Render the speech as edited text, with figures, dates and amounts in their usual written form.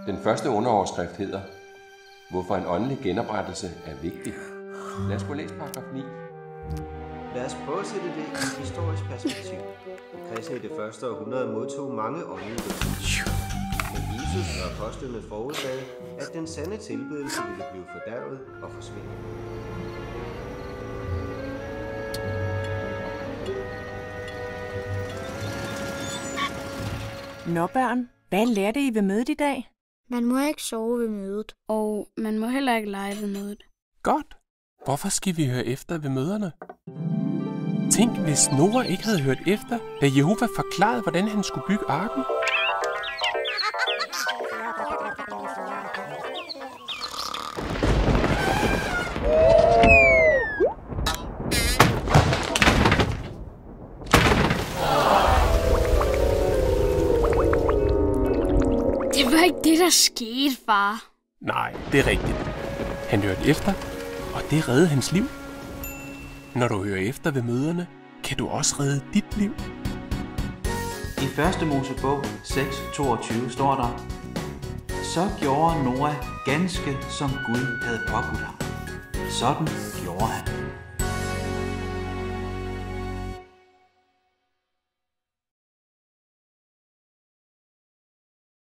Den første underoverskrift hedder, hvorfor en åndelig genoprettelse er vigtig. Lad os gå læse paragraf 9. Lad os prøve at sætte det i et historisk perspektiv. Kristne i det første århundrede modtog mange åndelige velsignelser. Men Jesus og apostlene forudsagde, at den sande tilbedelse ville blive fordærvet og forsvinde. Nå børn, hvad lærte I ved mødet i dag? Man må ikke sove ved mødet. Og man må heller ikke lege ved mødet. Godt. Hvorfor skal vi høre efter ved møderne? Tænk, hvis Noah ikke havde hørt efter, da Jehova forklarede, hvordan han skulle bygge arken. Det var ikke det, der skete, far. Nej, det er rigtigt. Han hørte efter, og det reddede hans liv. Når du hører efter ved møderne, kan du også redde dit liv. I 1. Mosebog 6:22 står der: Så gjorde Noah ganske som Gud havde påbudt ham. Sådan gjorde han.